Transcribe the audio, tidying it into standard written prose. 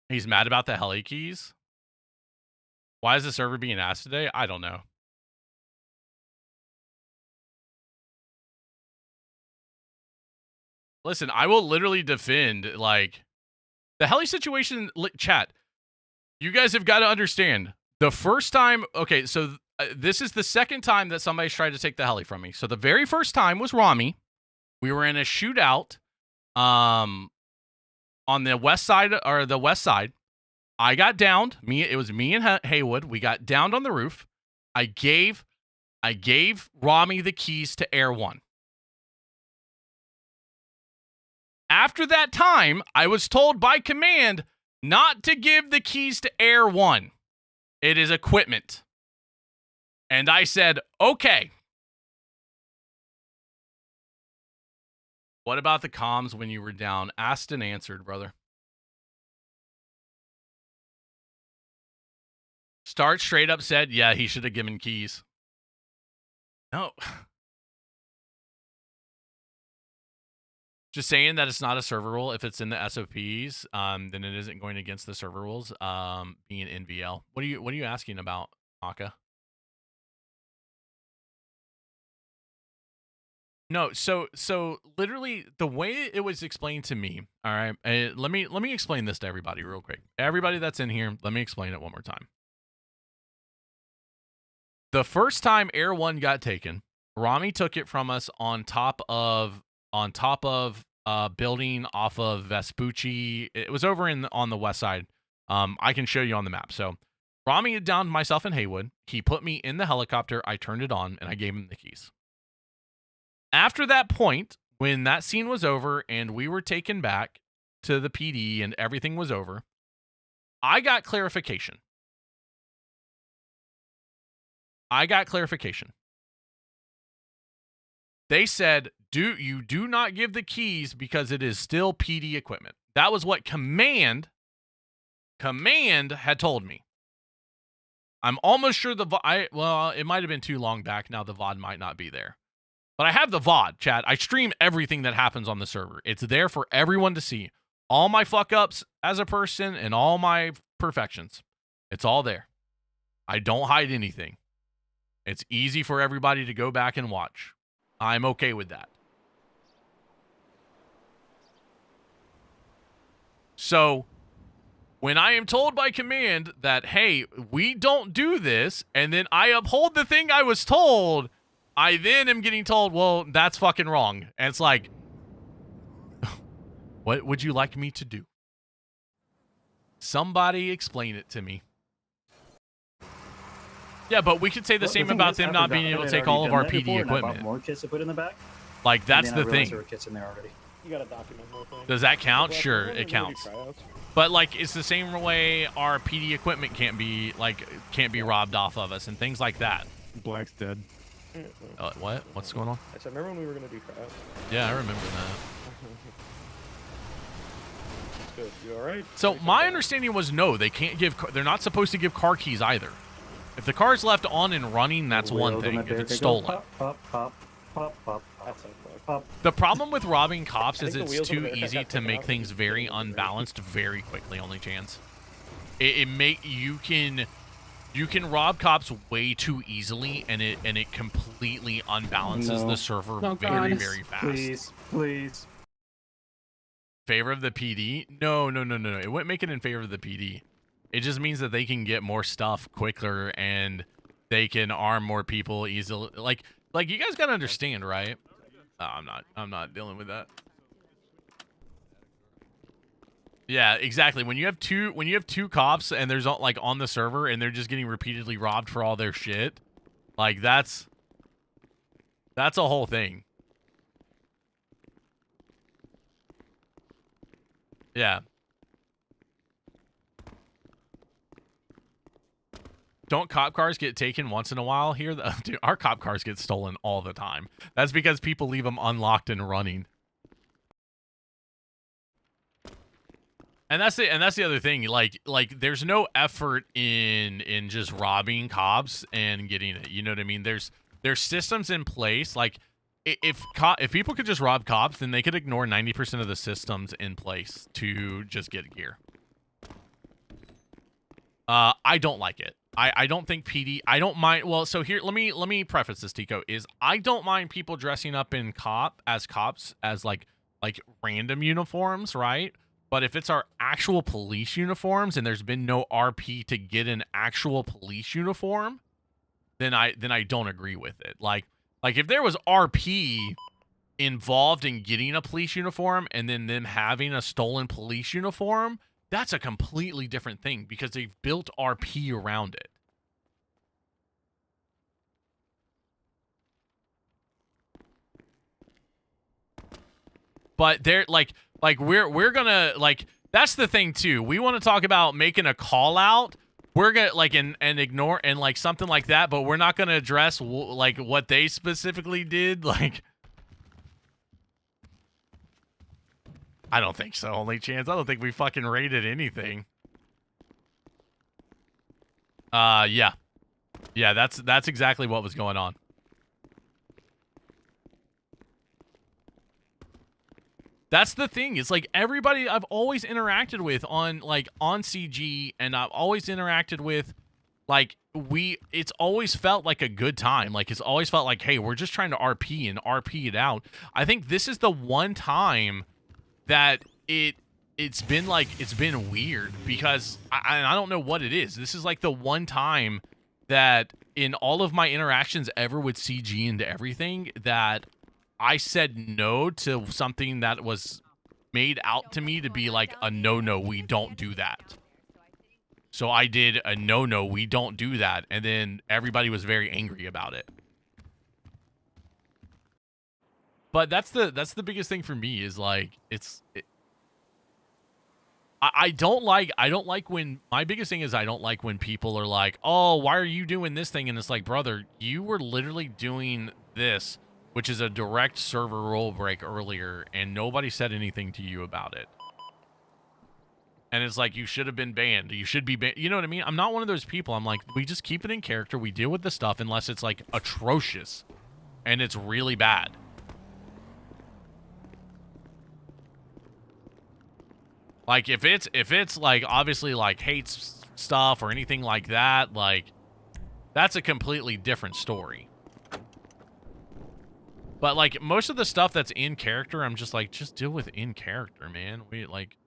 He's mad about the Heli Keys. Why is the server being asked today? I don't know. Listen, I will literally defend, like, the Heli situation. Chat, you guys have got to understand. The first time, okay, so this is the second time that somebody's tried to take the Heli from me. So the very first time was Ramee. We were in a shootout on the west side, or the west side. I got downed. It was me and Haywood. We got downed on the roof. I gave Ramee the keys to Air 1. After that time, I was told by command not to give the keys to Air 1. It is equipment. And I said, okay. What about the comms when you were down? Asked and answered, brother. Start straight up said, yeah, he should have given keys. No. Just saying that it's not a server rule. If it's in the SOPs, then it isn't going against the server rules. Being NVL. What are you asking about, Aka? No, so literally the way it was explained to me. All right, let me explain this to everybody real quick. Everybody that's in here, let me explain it one more time. The first time Air 1 got taken, Ramee took it from us on top of building off of Vespucci. It was over on the west side. I can show you on the map. So Ramee had downed myself and Haywood. He put me in the helicopter. I turned it on and I gave him the keys. After that point, when that scene was over and we were taken back to the PD and everything was over, I got clarification. They said, you do not give the keys because it is still PD equipment. That was what command had told me. I'm almost sure well, it might have been too long back now. The VOD might not be there. But I have the VOD, chat. I stream everything that happens on the server. It's there for everyone to see. All my fuck-ups as a person and all my perfections. It's all there. I don't hide anything. It's easy for everybody to go back and watch. I'm okay with that. So, when I am told by command that, hey, we don't do this, and then I uphold the thing I was told, I then am getting told, well, that's fucking wrong. And it's like, what would you like me to do? Somebody explain it to me. Yeah, but we could say the same about them not being able to take all of our PD equipment. More kits to put in the back. Like, that's the thing. There were kits in there already. You gotta document more things. Does that count? Sure, it counts. But like, it's the same way our PD equipment can't be robbed off of us and things like that. Black's dead. What? What's going on? I said, remember when we were gonna do tryouts? Yeah, I remember that. That's good. You all right? So my understanding was no, they can't give. They're not supposed to give car keys either. If the car's left on and running, that's one thing. If it's stolen. Pop, pop, pop, pop, That's pop. The problem with robbing cops is think the it's wheels on too the easy to make things very unbalanced very quickly. Only chance. You can rob cops way too easily, and it completely unbalances the server very fast. Please. Favor of the PD? No. It wouldn't make it in favor of the PD. It just means that they can get more stuff quicker and they can arm more people easily. Like you guys gotta understand, right? I'm not dealing with that. Yeah, exactly. When you have two cops and there's like on the server and they're just getting repeatedly robbed for all their shit, like that's a whole thing. Yeah. Don't cop cars get taken once in a while here? Dude, our cop cars get stolen all the time. That's because people leave them unlocked and running. And that's the other thing. Like there's no effort in just robbing cops and getting it. You know what I mean? There's systems in place. Like if people could just rob cops, then they could ignore 90% of the systems in place to just get gear. I don't like it. I don't think PD. I don't mind. Well, so here, let me preface this, Tico. Is I don't mind people dressing up in cops as like random uniforms, right? But if it's our actual police uniforms and there's been no RP to get an actual police uniform, then I don't agree with it. Like if there was RP involved in getting a police uniform and then them having a stolen police uniform, that's a completely different thing because they've built RP around it. But they're like we're gonna like, that's the thing too. We want to talk about making a call out. We're gonna like and ignore and like something like that, but we're not gonna address like what they specifically did. Like, I don't think so. Only chance. I don't think we fucking rated anything. Yeah, that's exactly what was going on. That's the thing. It's like everybody I've always interacted with on CG, and I've always interacted with, like, it's always felt like a good time. Like, it's always felt like, hey, we're just trying to RP and RP it out. I think this is the one time that it's been weird because I don't know what it is. This is like the one time that in all of my interactions ever with CG and everything that I said no to something that was made out to me to be like a no, we don't do that. So I did a no, we don't do that. And then everybody was very angry about it. But that's the biggest thing for me is like, I don't like when, my biggest thing is I don't like when people are like, oh, why are you doing this thing? And it's like, brother, you were literally doing this, which is a direct server rule break earlier, and nobody said anything to you about it. And it's like, you should have been banned. You should be banned. You know what I mean? I'm not one of those people. I'm like, we just keep it in character. We deal with the stuff unless it's like atrocious and it's really bad. Like if it's like obviously like hates stuff or anything like that, like that's a completely different story. But like most of the stuff that's in character, I'm just like, just deal with in character, man. We like,